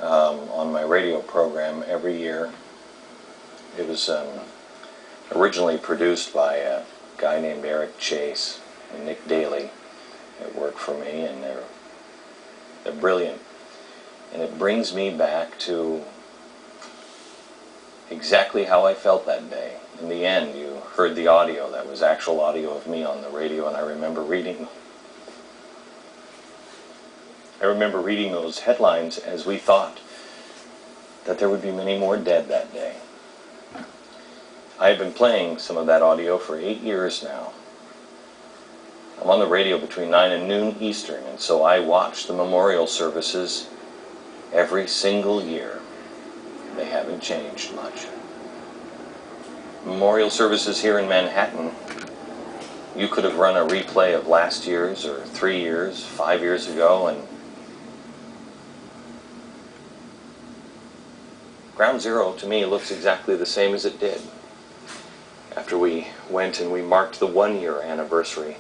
on my radio program every year. It was originally produced by a guy named Eric Chase and Nick Daly. It worked for me, and they're brilliant. And it brings me back to exactly how I felt that day. In the end, you heard the audio. That was actual audio of me on the radio, and I remember reading those headlines as we thought that there would be many more dead that day. I have been playing some of that audio for 8 years now. I'm on the radio between 9 and noon Eastern, and so I watch the memorial services every single year. They haven't changed much. Memorial services here in Manhattan, you could have run a replay of last year's or 3 years, 5 years ago, and Ground Zero to me looks exactly the same as it did. After we went and we marked the 1-year anniversary,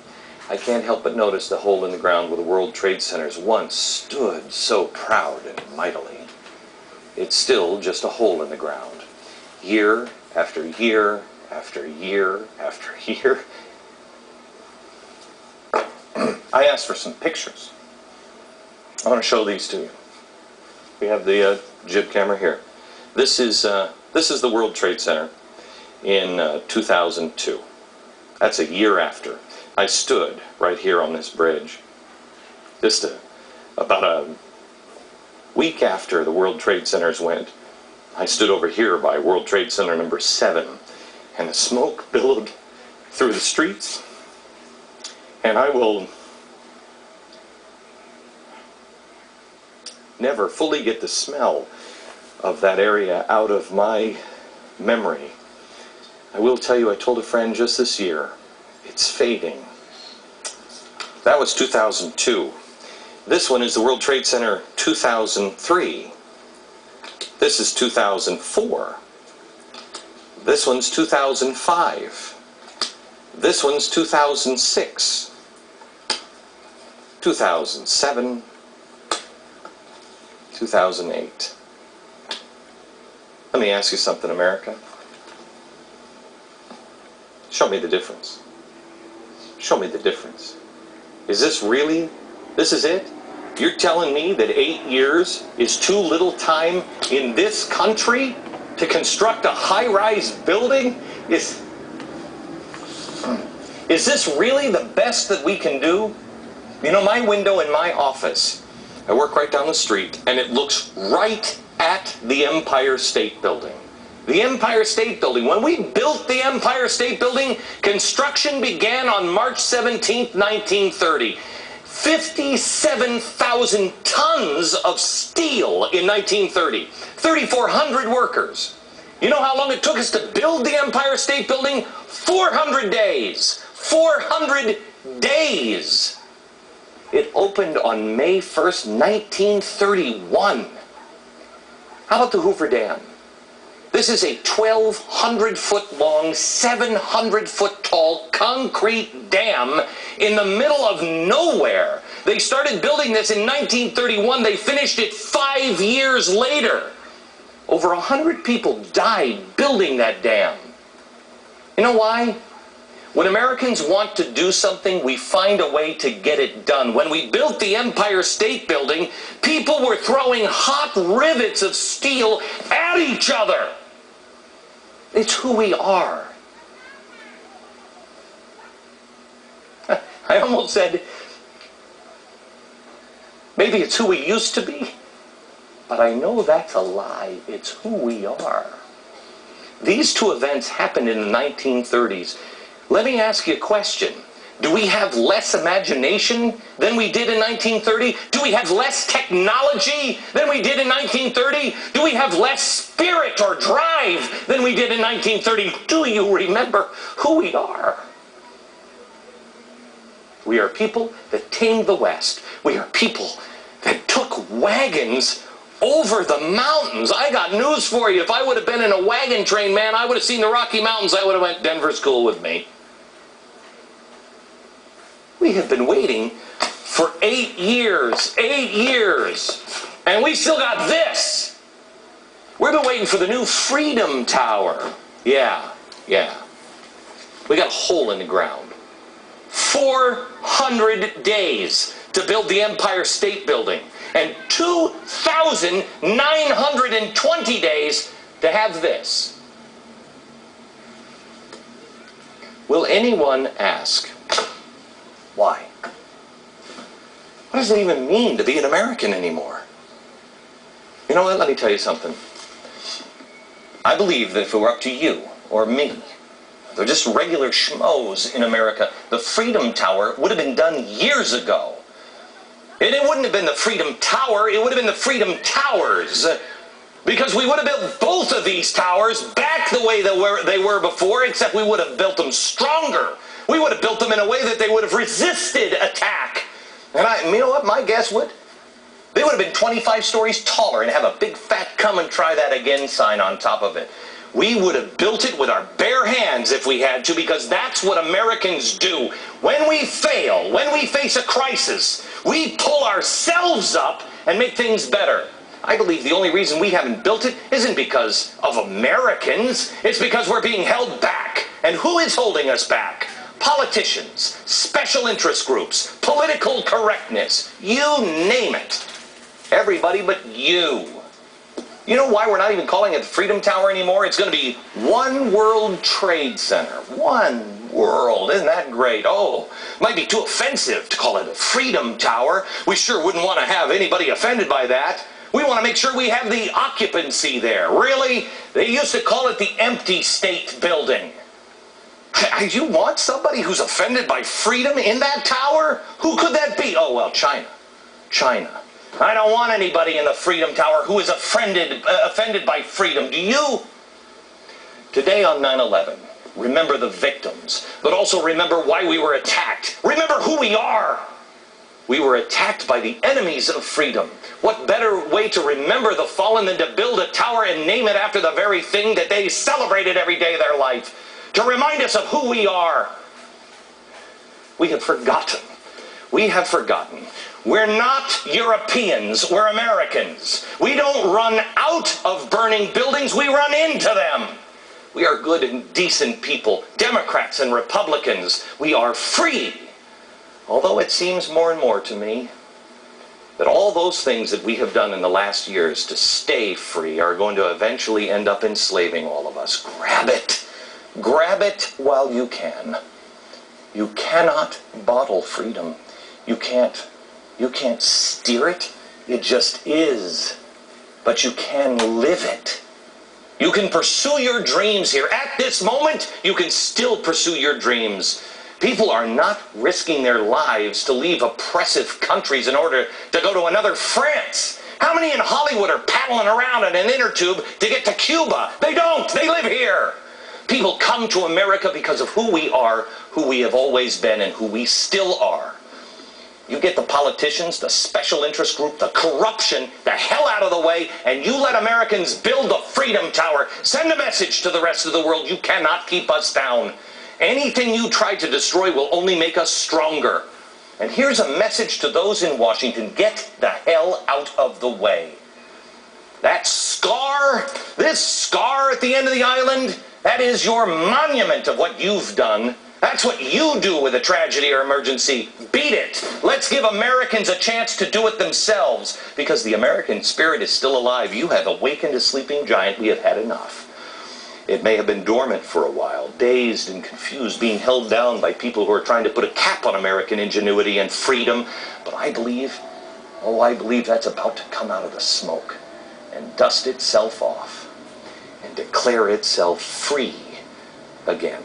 I can't help but notice the hole in the ground where the World Trade Centers once stood so proud and mightily. It's still just a hole in the ground. Year after year after year after year. I asked for some pictures. I want to show these to you. We have the jib camera here. This is the World Trade Center in 2002. That's a year after. I stood right here on this bridge. Just about a week after the World Trade Centers went, I stood over here by World Trade Center number 7, and the smoke billowed through the streets, and I will never fully get the smell of that area out of my memory. I will tell you, I told a friend just this year, it's fading. That was 2002. This one is the World Trade Center 2003. This is 2004. This one's 2005. This one's 2006. 2007. 2008. Let me ask you something, America. Show me the difference. Show me the difference. Is this really, this is it? You're telling me that 8 years is too little time in this country to construct a high-rise building? Is this really the best that we can do? You know, my window in my office, I work right down the street, and it looks right at the Empire State Building. The Empire State Building. When we built the Empire State Building, construction began on March 17th, 1930. 57,000 tons of steel in 1930. 3,400 workers. You know how long it took us to build the Empire State Building? 400 days. 400 days. It opened on May 1st, 1931. How about the Hoover Dam? This is a 1,200-foot long, 700-foot tall concrete dam in the middle of nowhere. They started building this in 1931. They finished it 5 years later. Over 100 people died building that dam. You know why? When Americans want to do something, we find a way to get it done. When we built the Empire State Building, people were throwing hot rivets of steel at each other. It's who we are. I almost said, maybe it's who we used to be, but I know that's a lie. It's who we are. These two events happened in the 1930s. Let me ask you a question. Do we have less imagination than we did in 1930? Do we have less technology than we did in 1930? Do we have less spirit or drive than we did in 1930? Do you remember who we are? We are people that tamed the West. We are people that took wagons over the mountains. I got news for you. If I would have been in a wagon train, man, I would have seen the Rocky Mountains. I would have went Denver School with me. We have been waiting for 8 years, and we still got this. We've been waiting for the new Freedom Tower. Yeah. We got a hole in the ground. 400 days to build the Empire State Building, and 2,920 days to have this. Will anyone ask, why? What does it even mean to be an American anymore? You know what? Let me tell you something. I believe that if it were up to you or me, they're just regular schmoes in America, the Freedom Tower would have been done years ago. And it wouldn't have been the Freedom Tower, it would have been the Freedom Towers. Because we would have built both of these towers back the way they were before, except we would have built them stronger. We would have built them in a way that they would have resisted attack. And you know what my guess would? They would have been 25 stories taller and have a big fat "come and try that again" sign on top of it. We would have built it with our bare hands if we had to, because that's what Americans do. When we fail, when we face a crisis, we pull ourselves up and make things better. I believe the only reason we haven't built it isn't because of Americans. It's because we're being held back. And who is holding us back? Politicians, special interest groups, political correctness, you name it. Everybody but you. You know why we're not even calling it the Freedom Tower anymore? It's going to be One World Trade Center. One World. Isn't that great? Oh, might be too offensive to call it a Freedom Tower. We sure wouldn't want to have anybody offended by that. We want to make sure we have the occupancy there. Really? They used to call it the Empty State Building. You want somebody who's offended by freedom in that tower? Who could that be? Oh, well, China. I don't want anybody in the Freedom Tower who is offended by freedom. Do you? Today on 9/11, remember the victims, but also remember why we were attacked. Remember who we are. We were attacked by the enemies of freedom. What better way to remember the fallen than to build a tower and name it after the very thing that they celebrated every day of their life? To remind us of who we are. We have forgotten. We're not Europeans, we're Americans. We don't run out of burning buildings, we run into them. We are good and decent people, Democrats and Republicans. We are free. Although it seems more and more to me that all those things that we have done in the last years to stay free are going to eventually end up enslaving all of us. Grab it. Grab it while you can. You cannot bottle freedom. You can't steer it. It just is. But you can live it. You can pursue your dreams here. At this moment, you can still pursue your dreams. People are not risking their lives to leave oppressive countries in order to go to another France. How many in Hollywood are paddling around in an inner tube to get to Cuba? They don't. They live here. People come to America because of who we are, who we have always been, and who we still are. You get the politicians, the special interest group, the corruption, the hell out of the way, and you let Americans build the Freedom Tower. Send a message to the rest of the world. You cannot keep us down. Anything you try to destroy will only make us stronger. And here's a message to those in Washington. Get the hell out of the way. That scar, this scar at the end of the island, that is your monument of what you've done. That's what you do with a tragedy or emergency. Beat it. Let's give Americans a chance to do it themselves. Because the American spirit is still alive. You have awakened a sleeping giant. We have had enough. It may have been dormant for a while, dazed and confused, being held down by people who are trying to put a cap on American ingenuity and freedom. But I believe that's about to come out of the smoke and dust itself off and declare itself free again.